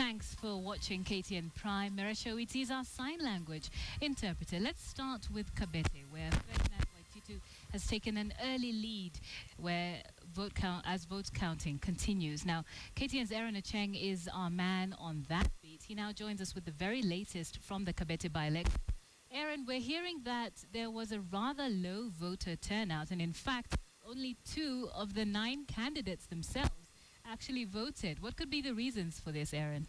Thanks for watching KTN Prime. Meresho, it is our sign language interpreter. Let's start with Cabete, where Ferdinand Waititu has taken an early lead where votes counting continues. Now, KTN's Aaron Acheng is our man on that beat. He now joins us with the very latest from the Cabete by-election. Aaron, we're hearing that there was a rather low voter turnout, and in fact, only 2 of the 9 candidates themselves actually voted. What could be the reasons for this, Aaron?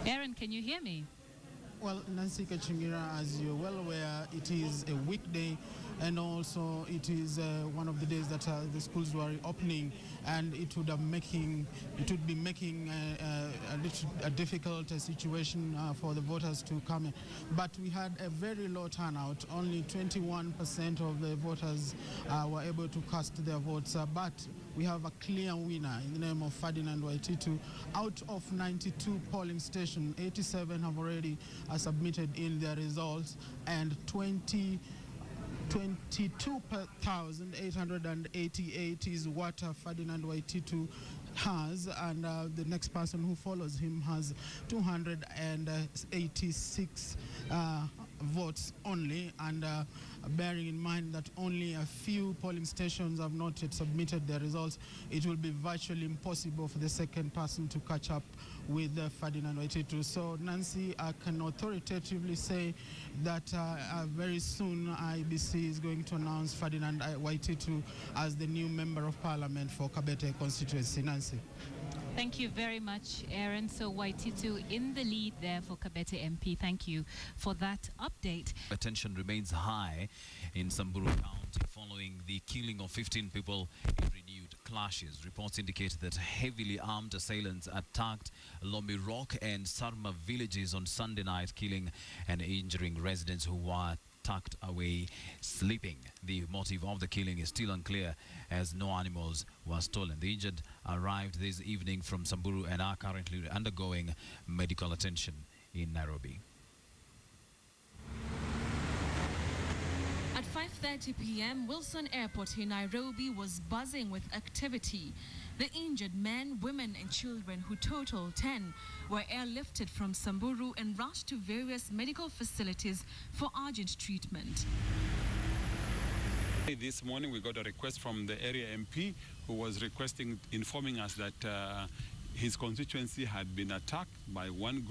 Aaron, can you hear me? Well, Nancy Kachingira, as you're well aware, it is a weekday, and also it is one of the days that the schools were opening, and it would be making a difficult situation for the voters to come in. But we had a very low turnout. Only 21% of the voters were able to cast their votes. But we have a clear winner in the name of Ferdinand Waititu. Out of 92 polling stations, 87 have already submitted in their results, and 22,888 is what Ferdinand Waititu has, and the next person who follows him has 286 votes only, and bearing in mind that only a few polling stations have not yet submitted their results, it will be virtually impossible for the second person to catch up with Ferdinand Waititu. So, Nancy, I can authoritatively say that very soon IBC is going to announce Ferdinand Waititu as the new Member of Parliament for Cabete constituency. Nancy. Thank you very much, Aaron. So Waititu in the lead there for Cabete MP. Thank you for that update. Attention remains high in Samburu County following the killing of 15 people in renewed clashes. Reports indicate that heavily armed assailants attacked Lomirok and Sarma villages on Sunday night, killing and injuring residents who were tucked away sleeping. The motive of the killing is still unclear, as no animals were stolen. The injured arrived this evening from Samburu and are currently undergoing medical attention in Nairobi. At 5:30 p.m., Wilson Airport in Nairobi was buzzing with activity. The injured men, women and children, who total 10, were airlifted from Samburu and rushed to various medical facilities for urgent treatment. This morning we got a request from the area MP who was informing us that his constituency had been attacked by one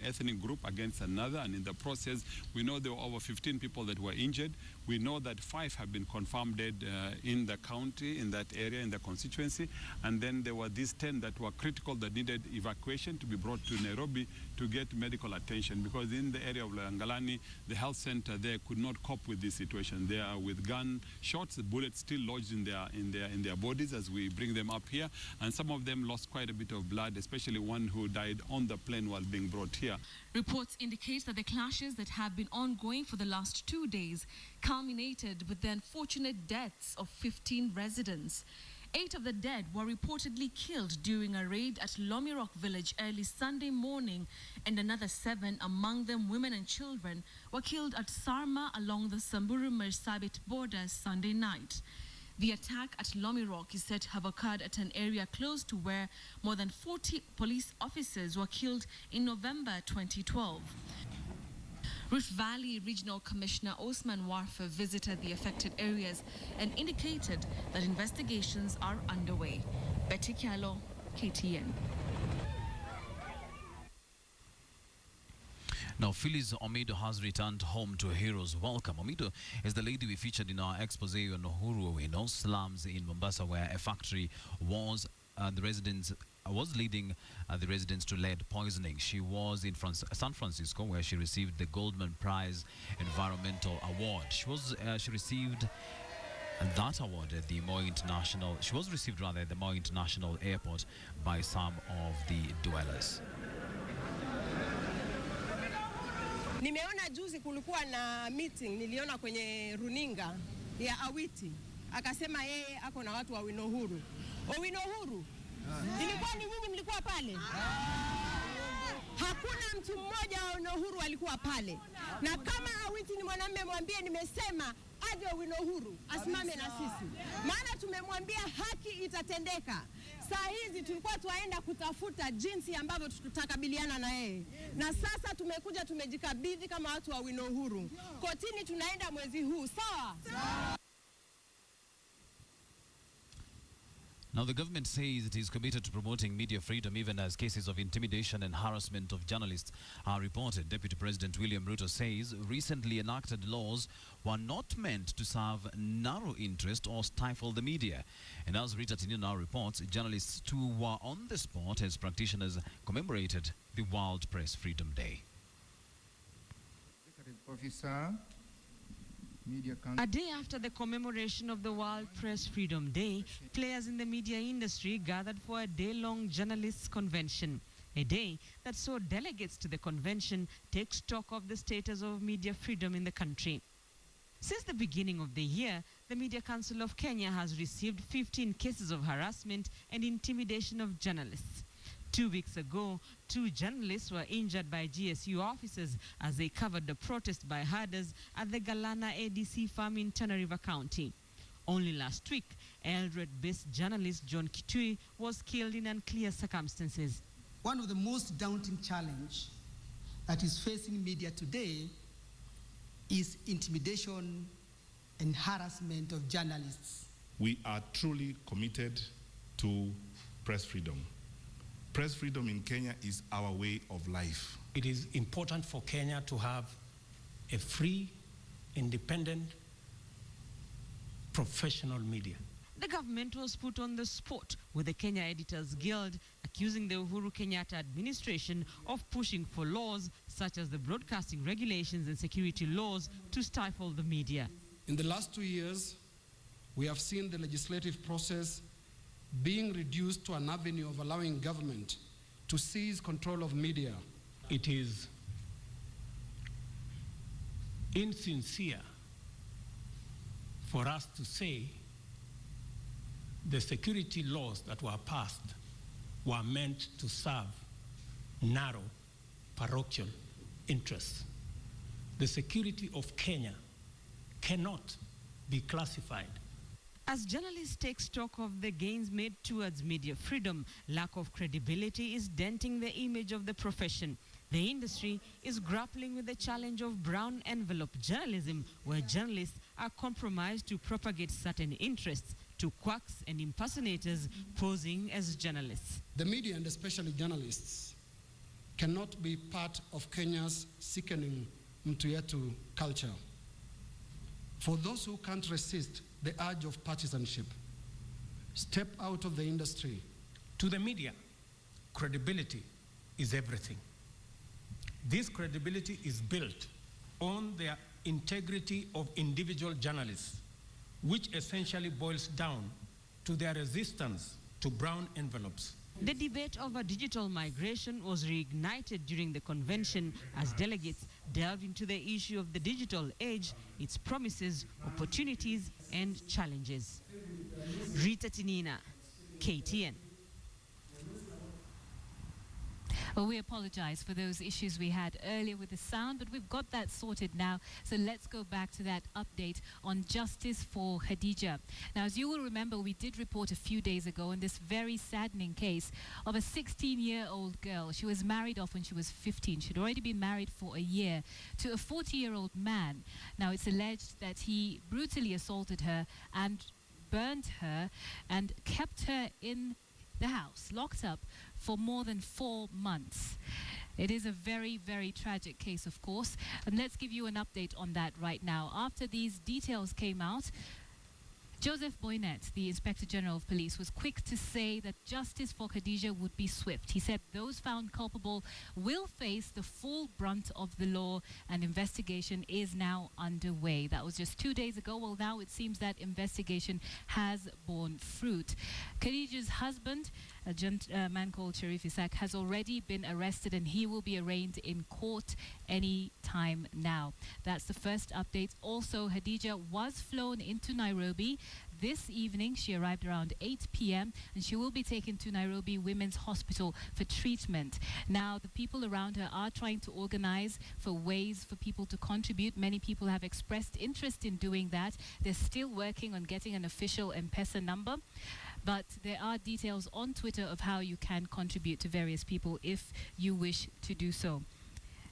ethnic group against another, and in the process we know there were over 15 people that were injured. We know that 5 have been confirmed dead in the county, in that area, in the constituency, and then there were these 10 that were critical, that needed evacuation to be brought to Nairobi to get medical attention, because in the area of Langalani, the health center there could not cope with this situation. They are with gunshots, the bullets still lodged in their bodies as we bring them up here, and some of them lost quite a bit of blood, especially one who died on the plane while being brought here. Reports indicate that the clashes that have been ongoing for the last 2 days culminated with the unfortunate deaths of 15 residents. 8 of the dead were reportedly killed during a raid at Lomirok village early Sunday morning, and another 7, among them women and children, were killed at Sarma along the Samburu-Marsabit border Sunday night. The attack at Lomirok is said to have occurred at an area close to where more than 40 police officers were killed in November 2012. Rift Valley Regional Commissioner Osman Warfa visited the affected areas and indicated that investigations are underway. Betty Kialo, KTN. Now, Philis Omido has returned home to a hero's welcome. Omido is the lady we featured in our expose on Uhuru in those slums in Mombasa, where a factory was leading the residents to lead poisoning. She was in San Francisco, where she received the Goldman Prize Environmental Award. She received that award at the Moi International. She was received rather at the Moi International Airport by some of the dwellers. Nimeona juzi kulikuwa na meeting, niliona kwenye runinga ya Awiti. Akasema yeye ako na watu wa Winohuru. Winohuru? Ilikuwa ni nyinyi mlikuwa pale? Hakuna mtu mmoja wa Winohuru alikuwa pale. Na kama Awiti ni mwanamume, mwambie nimesema aje Owino Huru asimame na sisi, maana tumemwambia haki itatendeka. Saa hizi tulikuwa tuaenda kutafuta jinsi ambavyo tutakabiliana na yeye, na sasa tumekuja tumejikabidhi kama watu wa Owino Huru. Kotini tunaenda mwezi huu, sawa? Now, the government says it is committed to promoting media freedom even as cases of intimidation and harassment of journalists are reported. Deputy President William Ruto says recently enacted laws were not meant to serve narrow interest or stifle the media. And as Rita Tinino now reports, journalists too were on the spot as practitioners commemorated the World Press Freedom Day. Officer, a day after the commemoration of the World Press Freedom Day, players in the media industry gathered for a day-long journalists' convention. A day that saw delegates to the convention take stock of the status of media freedom in the country. Since the beginning of the year, the Media Council of Kenya has received 15 cases of harassment and intimidation of journalists. 2 weeks ago, 2 journalists were injured by GSU officers as they covered the protest by herders at the Galana ADC farm in Tana River County. Only last week, Eldoret-based journalist John Kitui was killed in unclear circumstances. One of the most daunting challenges that is facing media today is intimidation and harassment of journalists. We are truly committed to press freedom. Press freedom in Kenya is our way of life. It is important for Kenya to have a free, independent, professional media. The government was put on the spot with the Kenya Editors Guild accusing the Uhuru Kenyatta administration of pushing for laws such as the broadcasting regulations and security laws to stifle the media. In the last 2 years, we have seen the legislative process being reduced to an avenue of allowing government to seize control of media. It is insincere for us to say the security laws that were passed were meant to serve narrow parochial interests. The security of Kenya cannot be classified. As journalists take stock of the gains made towards media freedom, lack of credibility is denting the image of the profession. The industry is grappling with the challenge of brown envelope journalism, where journalists are compromised to propagate certain interests to quacks and impersonators posing as journalists. The media, and especially journalists, cannot be part of Kenya's sickening mtu yetu culture. For those who can't resist the urge of partisanship, step out of the industry. To the media, credibility is everything. This credibility is built on the integrity of individual journalists, which essentially boils down to their resistance to brown envelopes. The debate over digital migration was reignited during the convention as delegates delved into the issue of the digital age, its promises, opportunities, and challenges. Rita Tinina, KTN. Well, we apologize for those issues we had earlier with the sound, but we've got that sorted now. So let's go back to that update on justice for Khadijah. Now, as you will remember, we did report a few days ago on this very saddening case of a 16-year-old girl. She was married off when she was 15. She'd already been married for a year to a 40-year-old man. Now, it's alleged that he brutally assaulted her and burned her and kept her in the house, locked up for more than 4 months. It is a very, very tragic case, of course, and let's give you an update on that right now. After these details came out, Joseph Boynet, the Inspector General of Police, was quick to say that justice for Khadijah would be swift. He said those found culpable will face the full brunt of the law, and investigation is now underway. That was just 2 days ago. Well, now it seems that investigation has borne fruit. Khadijah's husband, a man called Sharif Isaac, has already been arrested, and he will be arraigned in court any time now. That's the first update. Also, Khadijah was flown into Nairobi this evening. She arrived around 8 p.m. and she will be taken to Nairobi Women's Hospital for treatment. Now, the people around her are trying to organize for ways for people to contribute. Many people have expressed interest in doing that. They're still working on getting an official M-Pesa number, but there are details on Twitter of how you can contribute to various people if you wish to do so.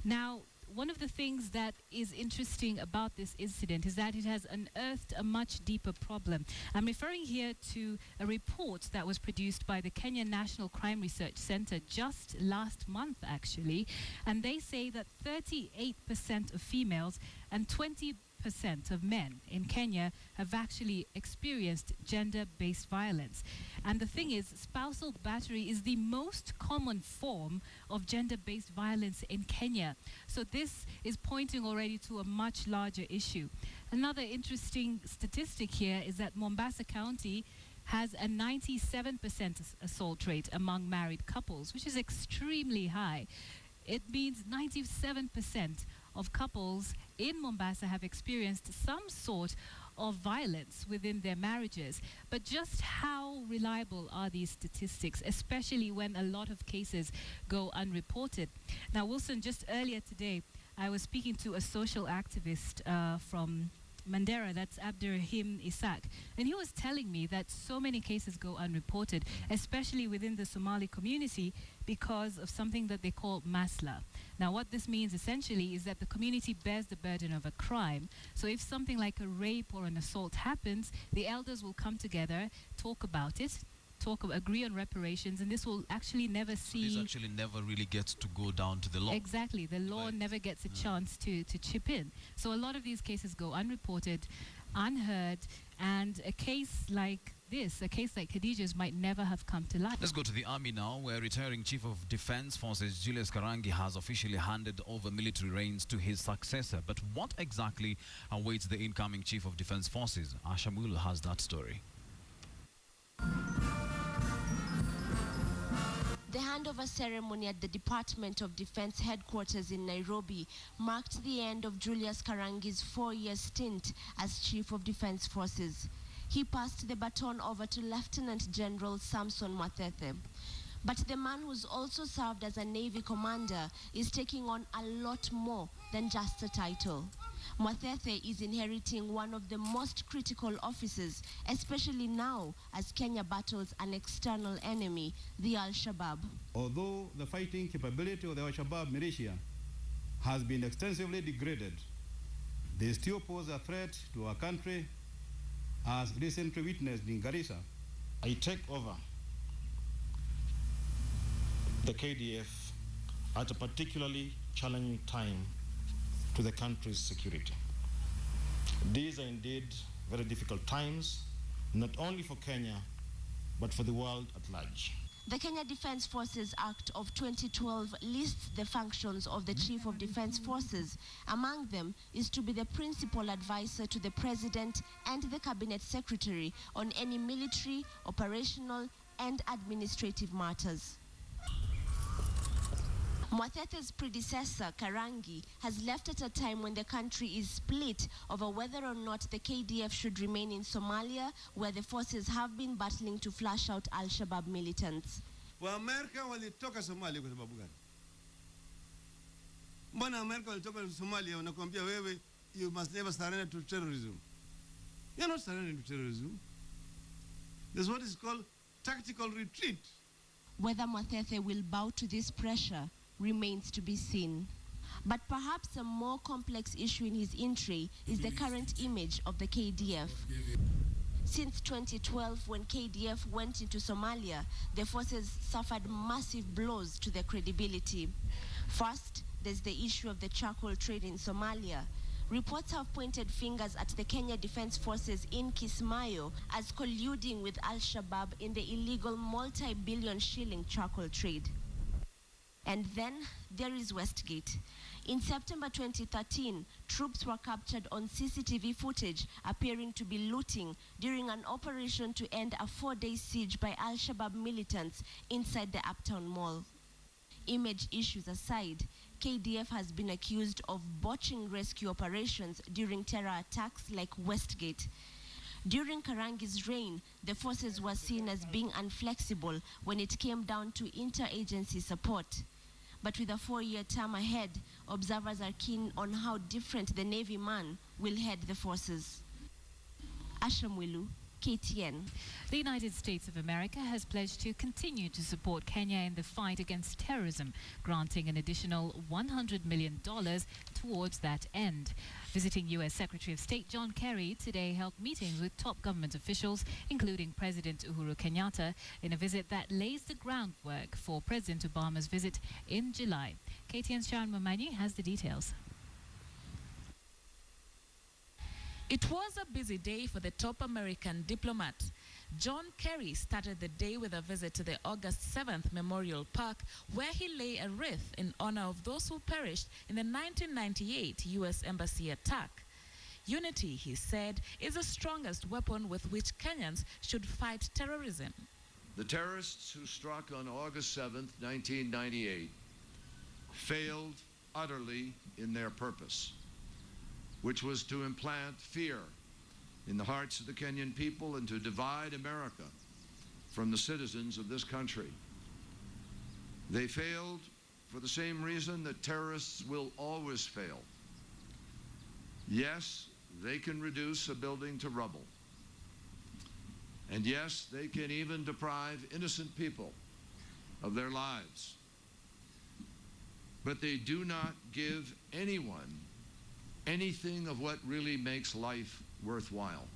Now, one of the things that is interesting about this incident is that it has unearthed a much deeper problem. I'm referring here to a report that was produced by the Kenya National Crime Research Center just last month, actually, and they say that 38% of females and 20% of men in Kenya have actually experienced gender-based violence. And the thing is, spousal battery is the most common form of gender-based violence in Kenya. So this is pointing already to a much larger issue. Another interesting statistic here is that Mombasa County has a 97% assault rate among married couples, which is extremely high. It means 97% of couples in Mombasa have experienced some sort of violence within their marriages. But just how reliable are these statistics, especially when a lot of cases go unreported? Now, Wilson, just earlier today, I was speaking to a social activist from Mandera, that's Abdurrahim Isaac, and he was telling me that so many cases go unreported, especially within the Somali community, because of something that they call masla. Now, what this means essentially is that the community bears the burden of a crime. So if something like a rape or an assault happens, the elders will come together, talk about it, agree on reparations, and this will actually never see... This actually never really gets to go down to the law. Exactly. The law never gets a chance to chip in. So a lot of these cases go unreported, unheard, and a case like this, a case like Khadijah's, might never have come to light. Let's go to the army now, where retiring Chief of Defense Forces Julius Karangi has officially handed over military reins to his successor. But what exactly awaits the incoming Chief of Defense Forces? Ashamul has that story. The handover ceremony at the Department of Defense headquarters in Nairobi marked the end of Julius Karangi's 4-year stint as Chief of Defense Forces. He passed the baton over to Lieutenant General Samson Mwathethe. But the man who's also served as a Navy commander is taking on a lot more than just a title. Mwathethe is inheriting one of the most critical offices, especially now as Kenya battles an external enemy, the Al-Shabaab. Although the fighting capability of the Al-Shabaab militia has been extensively degraded, they still pose a threat to our country, as recently witnessed in Garissa. I take over the KDF at a particularly challenging time to the country's security. These are indeed very difficult times, not only for Kenya, but for the world at large. The Kenya Defense Forces Act of 2012 lists the functions of the Chief of Defense Forces. Among them is to be the principal advisor to the President and the Cabinet Secretary on any military, operational, and administrative matters. Mwathethe's predecessor, Karangi, has left at a time when the country is split over whether or not the KDF should remain in Somalia, where the forces have been battling to flush out Al-Shabaab militants. Waamerika walitoka Somalia kwa sababu gani? Mbona Amerika walitoka Somalia wanakuambia wewe, you must never surrender to terrorism? You're not surrendering to terrorism. There's what is called tactical retreat. Whether Mwathethe will bow to this pressure remains to be seen. But perhaps a more complex issue in his entry is the current image of the KDF. Since 2012, when KDF went into Somalia, the forces suffered massive blows to their credibility. First, there's the issue of the charcoal trade in Somalia. Reports have pointed fingers at the Kenya Defense Forces in Kismayo as colluding with Al-Shabaab in the illegal multi-billion shilling charcoal trade. And then there is Westgate. In September 2013, troops were captured on CCTV footage appearing to be looting during an operation to end a 4-day siege by Al-Shabaab militants inside the Uptown Mall. Image issues aside, KDF has been accused of botching rescue operations during terror attacks like Westgate. During Karangi's reign, the forces were seen as being inflexible when it came down to interagency support. But with a 4-year term ahead, observers are keen on how different the Navy man will head the forces. Ashamwilu, KTN. The United States of America has pledged to continue to support Kenya in the fight against terrorism, granting an additional $100 million towards that end. Visiting U.S. Secretary of State John Kerry today held meetings with top government officials, including President Uhuru Kenyatta, in a visit that lays the groundwork for President Obama's visit in July. KTN's Sharon Momanyi has the details. It was a busy day for the top American diplomat. John Kerry started the day with a visit to the August 7th Memorial Park, where he lay a wreath in honor of those who perished in the 1998 U.S. Embassy attack. Unity, he said, is the strongest weapon with which Kenyans should fight terrorism. The terrorists who struck on August 7th, 1998, failed utterly in their purpose, which was to implant fear in the hearts of the Kenyan people and to divide America from the citizens of this country. They failed for the same reason that terrorists will always fail. Yes, they can reduce a building to rubble. And yes, they can even deprive innocent people of their lives. But they do not give anyone anything of what really makes life worthwhile.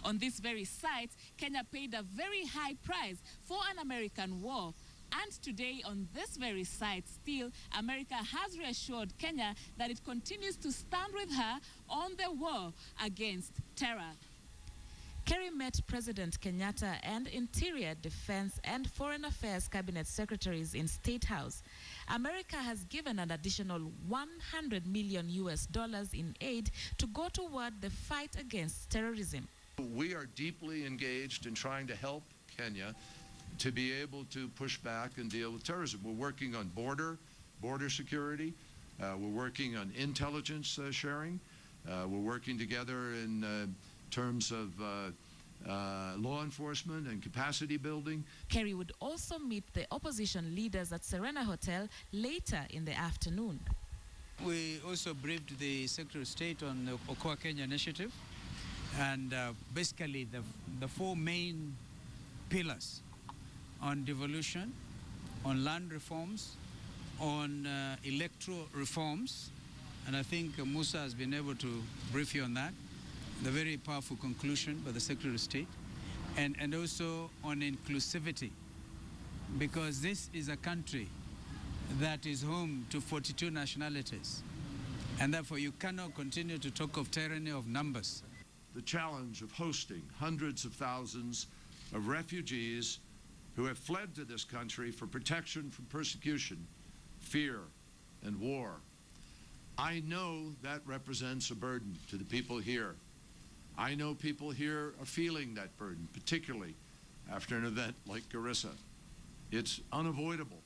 On this very site, Kenya paid a very high price for an American war. And today, on this very site still, America has reassured Kenya that it continues to stand with her on the war against terror. Kerry met President Kenyatta and Interior, Defense and Foreign Affairs Cabinet Secretaries in State House. America has given an additional $100 million in aid to go toward the fight against terrorism. We are deeply engaged in trying to help Kenya to be able to push back and deal with terrorism. We're working on border security. We're working on intelligence sharing. We're working together in terms of law enforcement and capacity building. Kerry would also meet the opposition leaders at Serena Hotel later in the afternoon. We also briefed the Secretary of State on the Okoa Kenya initiative, and basically the 4 main pillars on devolution, on land reforms, on electoral reforms, and I think Musa has been able to brief you on that. The very powerful conclusion by the Secretary of State, and also on inclusivity, because this is a country that is home to 42 nationalities, and therefore you cannot continue to talk of tyranny of numbers. The challenge of hosting hundreds of thousands of refugees who have fled to this country for protection from persecution, fear, and war. I know that represents a burden to the people here. I know people here are feeling that burden, particularly after an event like Garissa. It's unavoidable.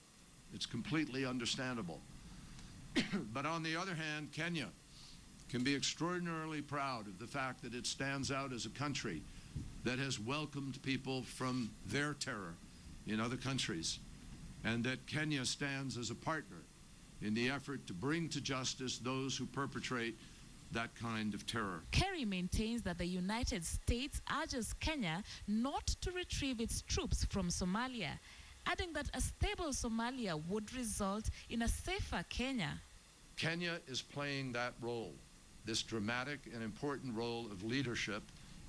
It's completely understandable. But on the other hand, Kenya can be extraordinarily proud of the fact that it stands out as a country that has welcomed people from their terror in other countries, and that Kenya stands as a partner in the effort to bring to justice those who perpetrate that kind of terror. Kerry maintains that the United States urges Kenya not to retrieve its troops from Somalia, adding that a stable Somalia would result in a safer Kenya. Kenya is playing that role, this dramatic and important role of leadership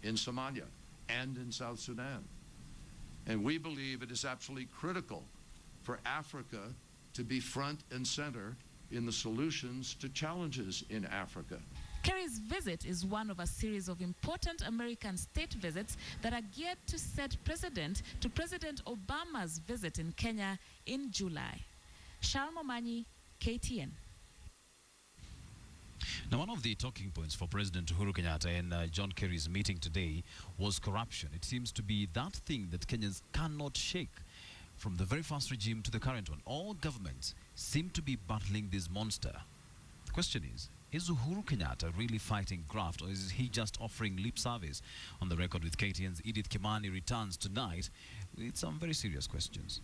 in Somalia and in South Sudan. And we believe it is absolutely critical for Africa to be front and center in the solutions to challenges in Africa. Kerry's visit is one of a series of important American state visits that are geared to set precedent to President Obama's visit in Kenya in July. Sharon Momanyi, KTN. Now, one of the talking points for President Uhuru Kenyatta in John Kerry's meeting today was corruption. It seems to be that thing that Kenyans cannot shake. From the very first regime to the current one, all governments seem to be battling this monster. The question is, Is Uhuru Kenyatta really fighting graft, or is he just offering lip service? On the record with KTN's Edith Kimani returns tonight with some very serious questions.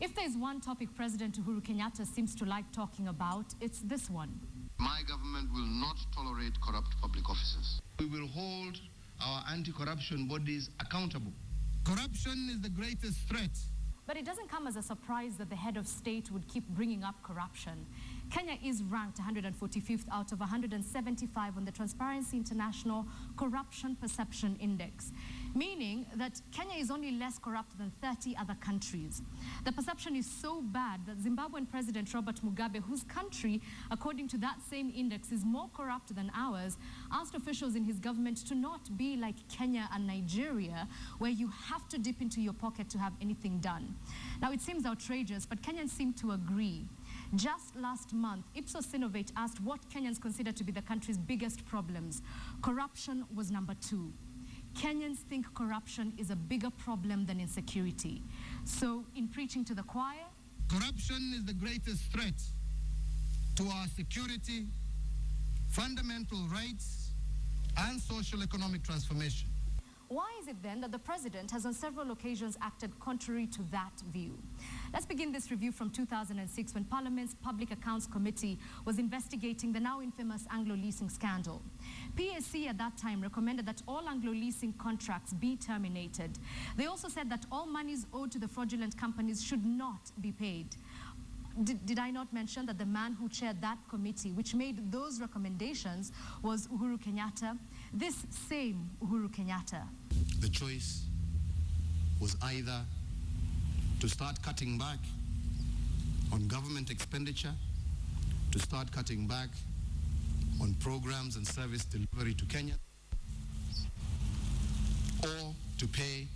If there's one topic President Uhuru Kenyatta seems to like talking about, it's this one. My government will not tolerate corrupt public officers. We will hold our anti-corruption bodies accountable. Corruption is the greatest threat. But it doesn't come as a surprise that the head of state would keep bringing up corruption. Kenya is ranked 145th out of 175 on the Transparency International Corruption Perception Index, meaning that Kenya is only less corrupt than 30 other countries. The perception is so bad that Zimbabwean President Robert Mugabe, whose country, according to that same index, is more corrupt than ours, asked officials in his government to not be like Kenya and Nigeria, where you have to dip into your pocket to have anything done. Now, it seems outrageous, but Kenyans seem to agree. Just last month, Ipsos Synovate asked what Kenyans consider to be the country's biggest problems. Corruption was number 2. Kenyans think corruption is a bigger problem than insecurity. So, in preaching to the choir, corruption is the greatest threat to our security, fundamental rights, and social economic transformation. why is it then that the president has on several occasions acted contrary to that view? Let's begin this review from 2006 when Parliament's Public Accounts Committee was investigating the now infamous Anglo-leasing scandal. PAC at that time recommended that all Anglo-leasing contracts be terminated. They also said that all monies owed to the fraudulent companies should not be paid. Did I not mention that the man who chaired that committee, which made those recommendations, was Uhuru Kenyatta? This same Uhuru Kenyatta. The choice was either to start cutting back on government expenditure, to start cutting back on programs and service delivery to Kenya, or to pay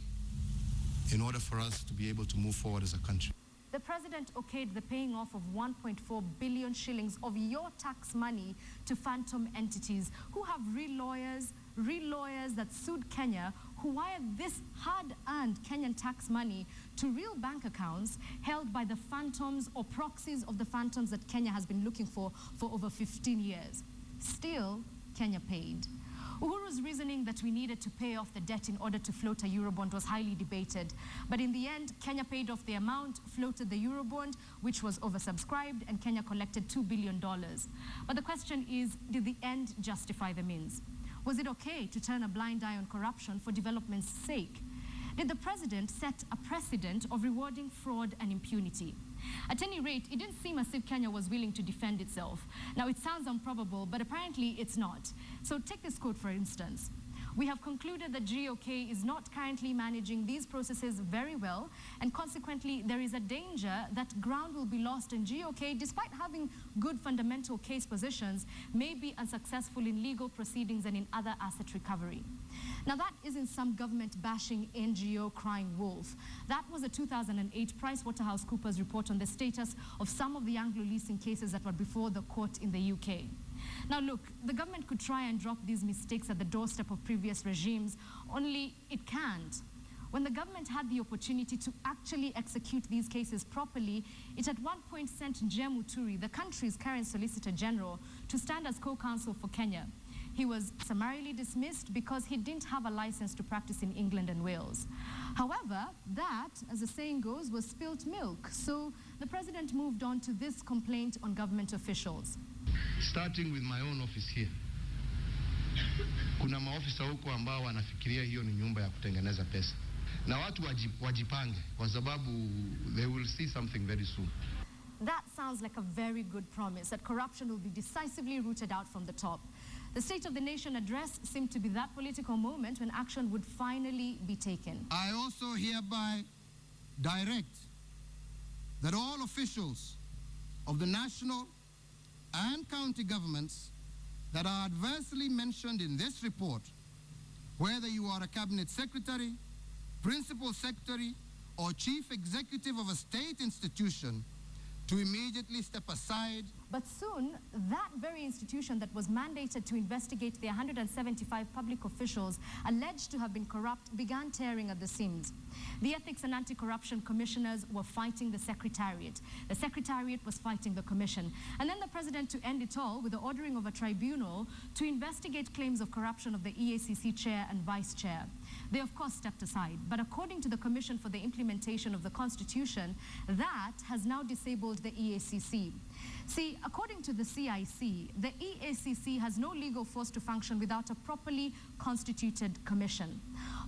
in order for us to be able to move forward as a country. The president okayed the paying off of 1.4 billion shillings of your tax money to phantom entities who have real lawyers that sued Kenya, who wired this hard-earned Kenyan tax money to real bank accounts held by the phantoms or proxies of the phantoms that Kenya has been looking for over 15 years. Still, Kenya paid. Uhuru's reasoning that we needed to pay off the debt in order to float a Eurobond was highly debated. But in the end, Kenya paid off the amount, floated the Eurobond, which was oversubscribed, and Kenya collected $2 billion. But the question is, did the end justify the means? Was it okay to turn a blind eye on corruption for development's sake? Did the president set a precedent of rewarding fraud and impunity? At any rate, it didn't seem as if Kenya was willing to defend itself. Now, it sounds improbable, but apparently it's not. So take this quote, for instance. We have concluded that GOK is not currently managing these processes very well, and consequently, there is a danger that ground will be lost in GOK, despite having good fundamental case positions, may be unsuccessful in legal proceedings and in other asset recovery. Now, that isn't some government-bashing NGO crying wolf. That was a 2008 PricewaterhouseCoopers report on the status of some of the Anglo-leasing cases that were before the court in the UK. Now look, the government could try and drop these mistakes at the doorstep of previous regimes, only it can't. When the government had the opportunity to actually execute these cases properly, it at one point sent Njem Muturi, the country's current Solicitor General, to stand as co-counsel for Kenya. He was summarily dismissed because he didn't have a license to practice in England and Wales. However, that, as the saying goes, was spilt milk. So the president moved on to this complaint on government officials. Starting with my own office here. Kuna maofisa huko ambao wanafikiria hiyo ni nyumba ya kutengeneza pesa. Na watu wajipange kwa sababu they will see something very soon. That sounds like a very good promise, that corruption will be decisively rooted out from the top. The State of the Nation address seemed to be that political moment when action would finally be taken. I also hereby direct that all officials of the national and county governments that are adversely mentioned in this report, whether you are a cabinet secretary, principal secretary, or chief executive of a state institution, to immediately step aside. But soon, that very institution that was mandated to investigate the 175 public officials alleged to have been corrupt began tearing at the seams. The Ethics and Anti-Corruption Commissioners were fighting the Secretariat. The Secretariat was fighting the Commission. And then the President, to end it all, with the ordering of a tribunal to investigate claims of corruption of the EACC Chair and Vice Chair. They, of course, stepped aside. But according to the Commission for the Implementation of the Constitution, that has now disabled the EACC. See, according to the CIC, the EACC has no legal force to function without a properly constituted commission.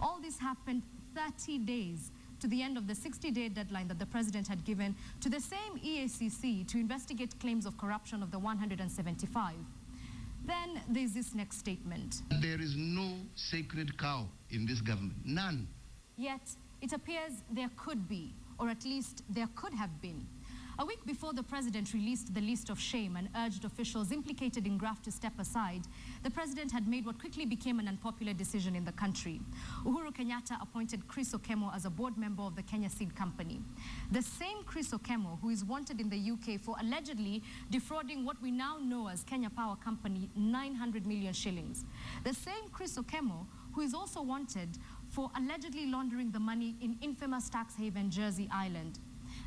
All this happened 30 days to the end of the 60-day deadline that the President had given to the same EACC to investigate claims of corruption of the 175. Then there's this next statement. There is no sacred cow in this government, none. Yet, it appears there could be, or at least there could have been. A week before the President released the list of shame and urged officials implicated in graft to step aside, the President had made what quickly became an unpopular decision in the country. Uhuru Kenyatta appointed Chris Okemo as a board member of the Kenya Seed Company. The same Chris Okemo who is wanted in the UK for allegedly defrauding what we now know as Kenya Power Company 900 million shillings. The same Chris Okemo who is also wanted for allegedly laundering the money in infamous tax haven Jersey Island.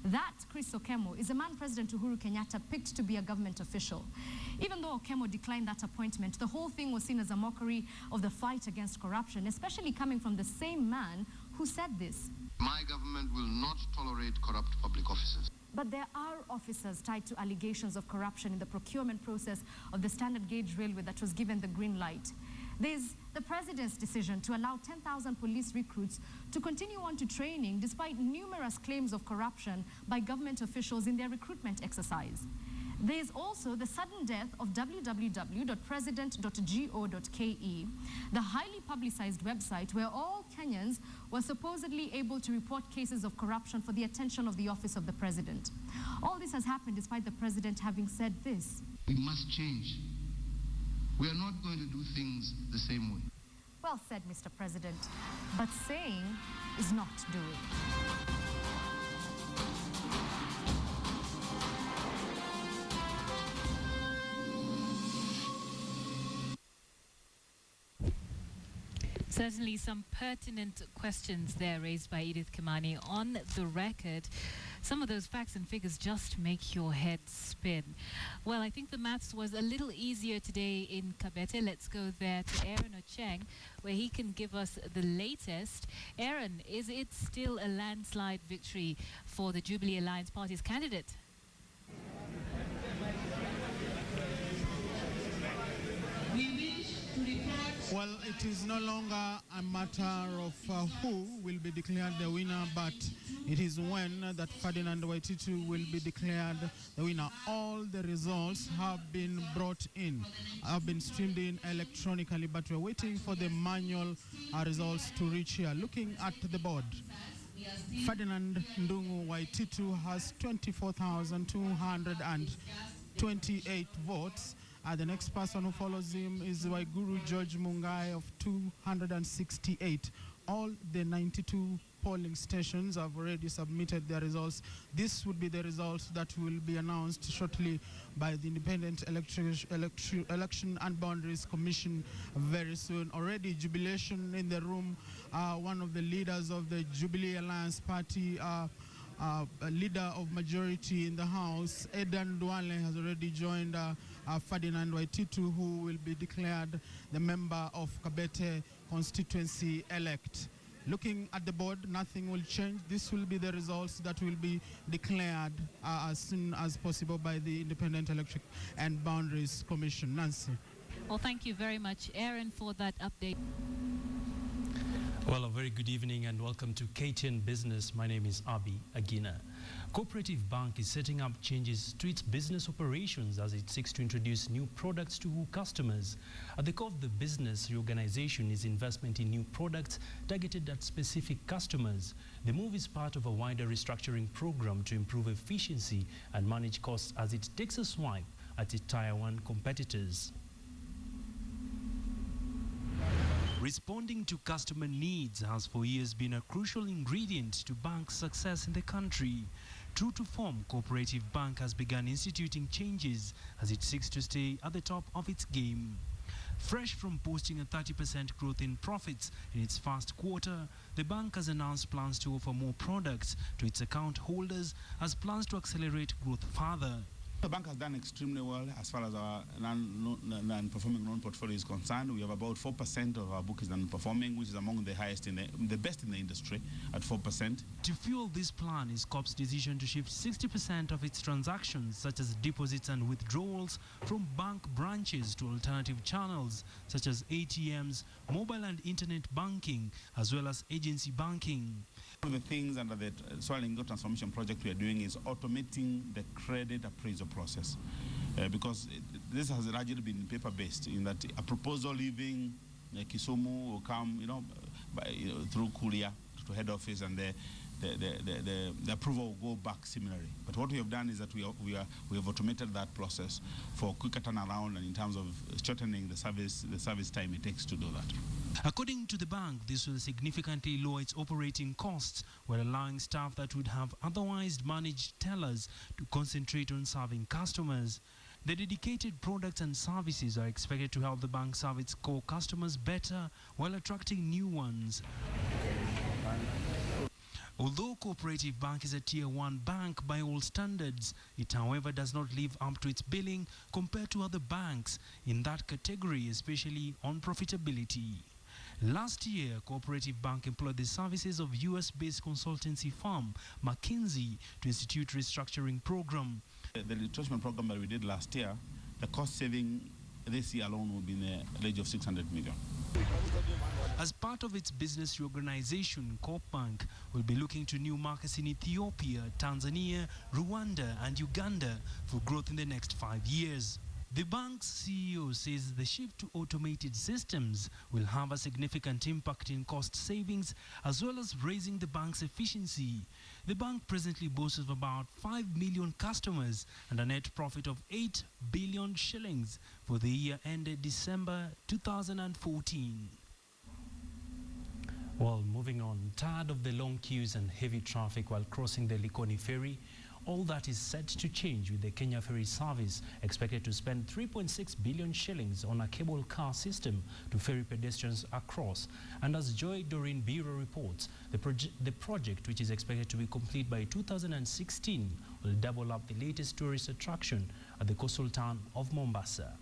That Chris Okemo is a man President Uhuru Kenyatta picked to be a government official. Even though Okemo declined that appointment, the whole thing was seen as a mockery of the fight against corruption, especially coming from the same man who said this. My government will not tolerate corrupt public officers. But there are officers tied to allegations of corruption in the procurement process of the standard gauge railway that was given the green light. There's the President's decision to allow 10,000 police recruits to continue on to training despite numerous claims of corruption by government officials in their recruitment exercise. There's also the sudden death of www.president.go.ke, the highly publicized website where all Kenyans were supposedly able to report cases of corruption for the attention of the office of the President. All this has happened despite the President having said this. We must change. We are not going to do things the same way. Well said, Mr. President. But saying is not doing. Certainly some pertinent questions there raised by Edith Kimani on the record. Some of those facts and figures just make your head spin. Well, I think the maths was a little easier today in Cabete. Let's go there to Aaron Ocheng, where he can give us the latest. Aaron, is it still a landslide victory for the Jubilee Alliance Party's candidate? Well, it is no longer a matter of who will be declared the winner, but it is when that Ferdinand Waititu will be declared the winner. All the results have been brought in, have been streamed in electronically, but we're waiting for the manual results to reach here. Looking at the board, Ferdinand Ndungu Waititu has 24,228 votes. The next person who follows him is Waiguru George Mungai of 268. All the 92 polling stations have already submitted their results. This would be the results that will be announced shortly by the Independent Election and Boundaries Commission very soon. Already jubilation in the room. One of the leaders of the Jubilee Alliance Party, a leader of majority in the House, Edan Duale, has already joined Ferdinand Waititu, who will be declared the member of Cabete constituency elect. Looking at the board, nothing will change. This will be the results that will be declared as soon as possible by the Independent Election and Boundaries Commission. Nancy. Well, thank you very much, Aaron, for that update. Well, a very good evening and welcome to KTN Business. My name is Abi Agina. Cooperative Bank is setting up changes to its business operations as it seeks to introduce new products to customers. At the core of the business reorganization is investment in new products targeted at specific customers. The move is part of a wider restructuring program to improve efficiency and manage costs as it takes a swipe at its Tier 1 competitors. Responding to customer needs has for years been a crucial ingredient to bank success in the country. True to form, Cooperative Bank has begun instituting changes as it seeks to stay at the top of its game. Fresh from posting a 30% growth in profits in its first quarter, the bank has announced plans to offer more products to its account holders as plans to accelerate growth further. The bank has done extremely well as far as our non-performing loan portfolio is concerned. We have about 4% of our book is non-performing, which is among the highest the best in the industry at 4%. To fuel this plan is COP's decision to shift 60% of its transactions, such as deposits and withdrawals, from bank branches to alternative channels, such as ATMs, mobile and internet banking, as well as agency banking. One of the things under the Soil and Growth Transformation Project we are doing is automating the credit appraisal process, because this has largely been paper-based, in that a proposal leaving Kisumu will come, through courier to head office, and the approval will go back similarly. But what we have done is that we have automated that process for quicker turnaround, and in terms of shortening the service time it takes to do that. According to the bank, this will significantly lower its operating costs while allowing staff that would have otherwise managed tellers to concentrate on serving customers. The dedicated products and services are expected to help the bank serve its core customers better while attracting new ones. Although Cooperative Bank is a Tier 1 bank by all standards, it however does not live up to its billing compared to other banks in that category, especially on profitability. Last year, Cooperative Bank employed the services of US-based consultancy firm McKinsey to institute restructuring program. The retrenchment program that we did last year, the cost saving this year alone will be in the range of 600 million. As part of its business reorganization, Coop Bank will be looking to new markets in Ethiopia, Tanzania, Rwanda and Uganda for growth in the next 5 years. The bank's CEO says the shift to automated systems will have a significant impact in cost savings as well as raising the bank's efficiency. The bank presently boasts of about 5 million customers and a net profit of 8 billion shillings for the year ended December 2014. Well, moving on, tired of the long queues and heavy traffic while crossing the Likoni ferry, all that is set to change with the Kenya ferry service expected to spend 3.6 billion shillings on a cable car system to ferry pedestrians across. And as Joy Doreen Bureau reports, the project, which is expected to be complete by 2016, will double up the latest tourist attraction at the coastal town of Mombasa.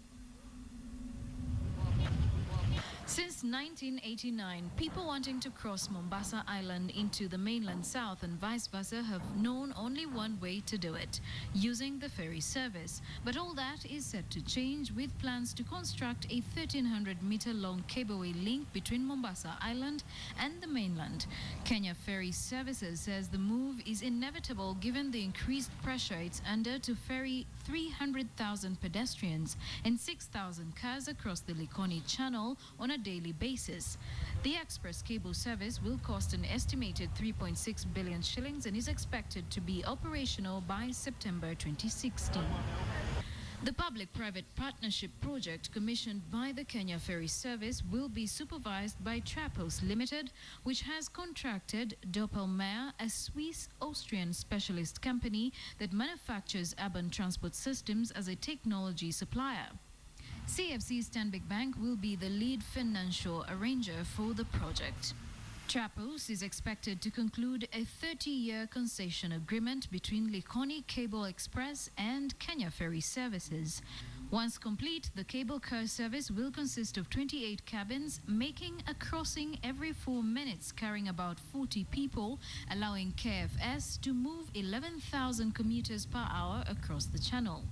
Since 1989, people wanting to cross Mombasa Island into the mainland south and vice versa have known only one way to do it, using the ferry service. But all that is set to change with plans to construct a 1,300-meter-long cableway link between Mombasa Island and the mainland. Kenya Ferry Services says the move is inevitable given the increased pressure it's under to ferry 300,000 pedestrians and 6,000 cars across the Likoni Channel on a daily basis. The express cable service will cost an estimated 3.6 billion shillings and is expected to be operational by September 2016. The public-private partnership project commissioned by the Kenya Ferry Service will be supervised by Trapos Limited, which has contracted Doppelmayr, a Swiss-Austrian specialist company that manufactures urban transport systems, as a technology supplier. CFC Stanbic Bank will be the lead financial arranger for the project. Trapos is expected to conclude a 30-year concession agreement between Likoni Cable Express and Kenya Ferry Services. Once complete, the cable car service will consist of 28 cabins, making a crossing every 4 minutes, carrying about 40 people, allowing KFS to move 11,000 commuters per hour across the channel.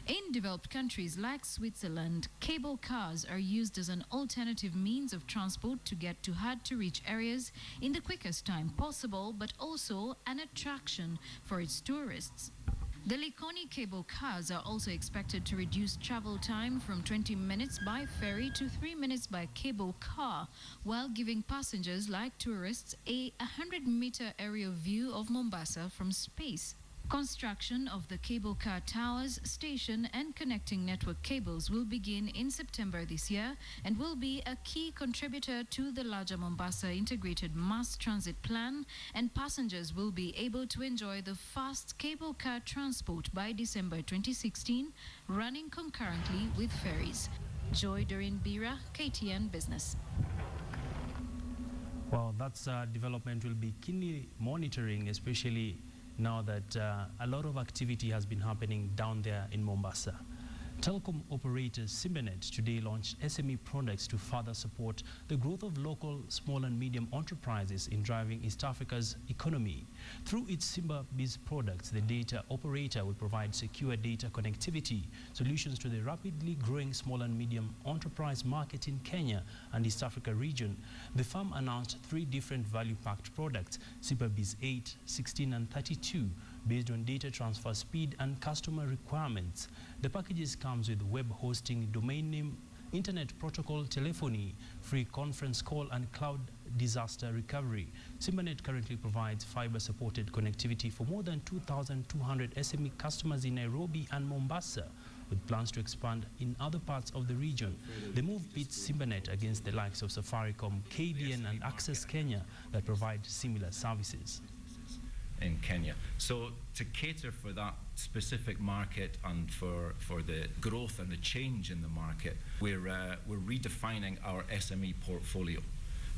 In developed countries like Switzerland, cable cars are used as an alternative means of transport to get to hard-to-reach areas in the quickest time possible, but also an attraction for its tourists. The Likoni cable cars are also expected to reduce travel time from 20 minutes by ferry to 3 minutes by cable car, while giving passengers like tourists a 100-meter aerial view of Mombasa from space. Construction of the cable car towers, station and connecting network cables will begin in September this year and will be a key contributor to the larger Mombasa integrated mass transit plan, and passengers will be able to enjoy the fast cable car transport by December 2016, running concurrently with ferries. Joy Doreen Bira, KTN Business. Well, that's a development we'll be keenly monitoring, especially now that a lot of activity has been happening down there in Mombasa. Telecom operator Simbanet today launched SME products to further support the growth of local small and medium enterprises in driving East Africa's economy. Through its Simba Biz products, the data operator will provide secure data connectivity solutions to the rapidly growing small and medium enterprise market in Kenya and East Africa region. The firm announced 3 different value-packed products, Simba Biz 8, 16 and 32, based on data transfer speed and customer requirements. The packages comes with web hosting, domain name, internet protocol, telephony, free conference call and cloud disaster recovery. Simbanet currently provides fiber-supported connectivity for more than 2,200 SME customers in Nairobi and Mombasa, with plans to expand in other parts of the region. The move beats Simbanet against the likes of Safaricom, KTN and Access Kenya that provide similar services in Kenya. So to cater for that specific market and for the growth and the change in the market, we're redefining our SME portfolio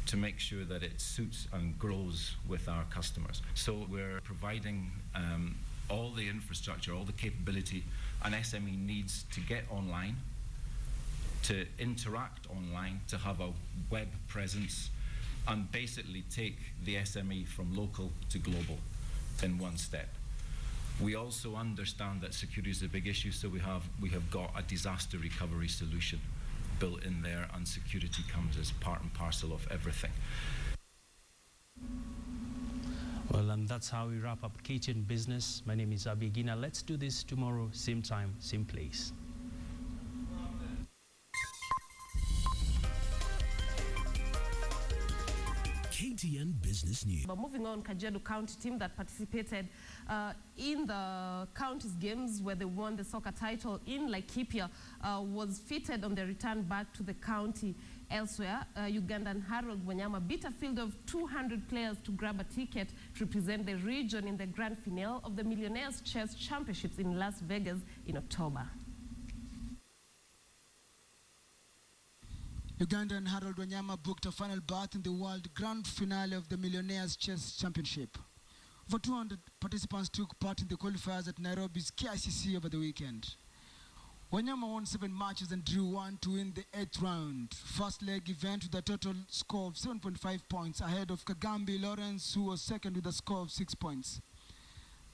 to make sure that it suits and grows with our customers. So we're providing all the infrastructure, all the capability an SME needs to get online, to interact online, to have a web presence, and basically take the SME from local to global in one step. We also understand that security is a big issue, so we have got a disaster recovery solution built in there, and security comes as part and parcel of everything. Well, and that's how we wrap up KTN Business. My name is Abi Agina. Let's do this tomorrow, same time, same place. KTN Business News. But moving on, Kajiado County team that participated in the county's games where they won the soccer title in Laikipia was fitted on their return back to the county. Elsewhere, Ugandan Harold Wanyama beat a field of 200 players to grab a ticket to represent the region in the grand finale of the Millionaires Chess Championships in Las Vegas in October. Ugandan Harold Wanyama booked a final berth in the world grand finale of the Millionaires Chess Championship. Over 200 participants took part in the qualifiers at Nairobi's KICC over the weekend. Wanyama won 7 matches and drew 1 to win the 8th round. First leg event with a total score of 7.5 points ahead of Kagambi Lawrence, who was second with a score of 6 points.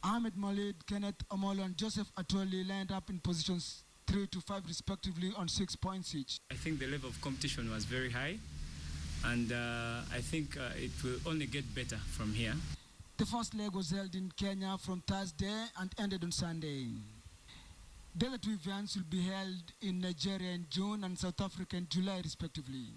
Ahmed Malid, Kenneth Omolo and Joseph Atoli lined up in positions 3 to 5 respectively on 6 points each. I think the level of competition was very high, and I think it will only get better from here. The first leg was held in Kenya from Thursday and ended on Sunday. The other 2 events will be held in Nigeria in June and South Africa in July respectively,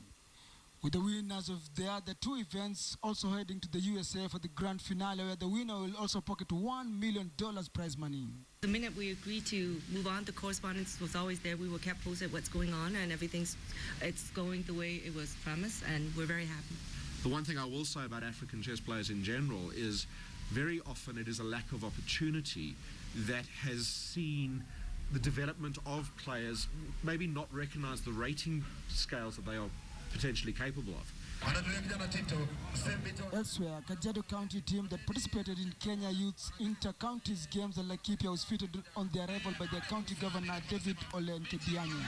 with the winners of the other 2 events also heading to the USA for the grand finale, where the winner will also pocket $1 million prize money. The minute we agreed to move on, the correspondence was always there. We were kept posted what's going on, and it's going the way it was promised, and we're very happy. The one thing I will say about African chess players in general is very often it is a lack of opportunity that has seen the development of players maybe not recognize the rating scales that they are potentially capable of. Elsewhere, Kajiado County team that participated in Kenya Youth's Inter-Counties Games at Laikipia was fitted on their arrival by their county governor, David Ole Nkedianya.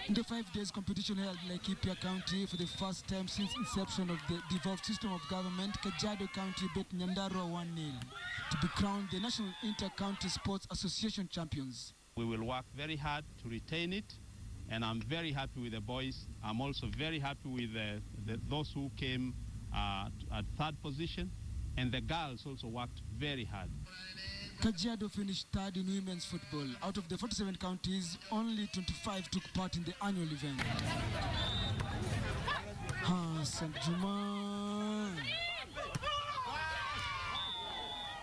In the 5 days competition held in Laikipia County for the first time since inception of the devolved system of government, Kajiado County beat Nyandarua 1-0 to be crowned the National Inter-County Sports Association champions. We will work very hard to retain it, and I'm very happy with the boys. I'm also very happy with those who came at 3rd position, and the girls also worked very hard. Kajiado finished 3rd in women's football. Out of the 47 counties, only 25 took part in the annual event. Hassan Juma.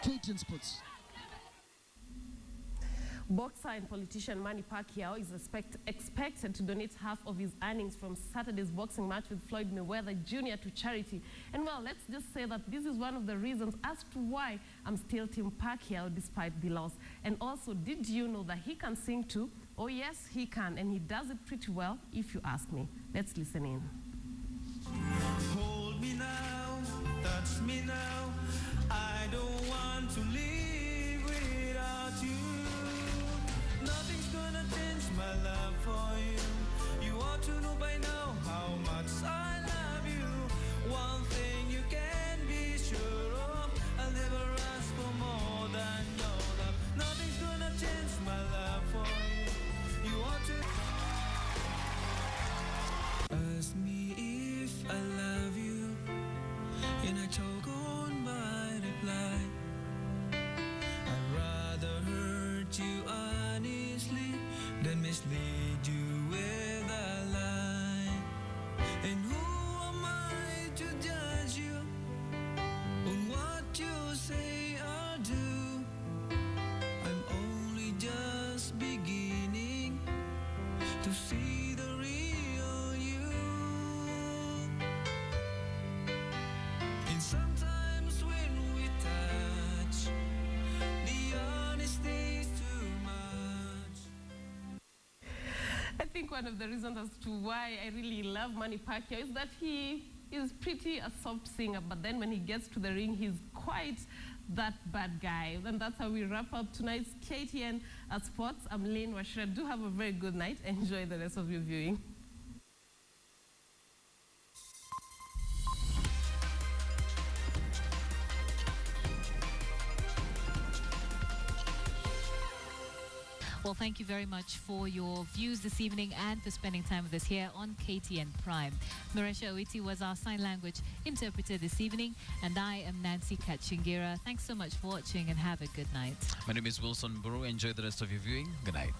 KTN Sports. Boxer and politician Manny Pacquiao is expected to donate half of his earnings from Saturday's boxing match with Floyd Mayweather Jr. to charity. And well, let's just say that this is one of the reasons as to why I'm still Team Pacquiao despite the loss. And also, did you know that he can sing too? Oh yes, he can, and he does it pretty well if you ask me. Let's listen in. Hold me now, touch me now, I don't want to live without you. Nothing's gonna change my love for you. You ought to know by now how much I love you. One thing you can be sure of, I'll never ask for more than your love. Nothing's gonna change my love for you. You ought to ask me if I love you, and I choke on my reply. I'd rather hurt you honestly than mislead you with a lie. And who am I to judge you on what you say or do? I'm only just beginning to see the real you. And sometimes when we touch, the honesty's too much. I think one of the reasons as to why I really love Manny Pacquiao is that he is pretty a soft singer, but then when he gets to the ring, he's quite that bad guy. And that's how we wrap up tonight's KTN Sports. I'm Lynn Washira. Do have a very good night. Enjoy the rest of your viewing. Well, thank you very much for your views this evening and for spending time with us here on KTN Prime. Marisha Owiti was our sign language interpreter this evening, and I am Nancy Katchingira. Thanks so much for watching and have a good night. My name is Wilson Buru. Enjoy the rest of your viewing. Good night.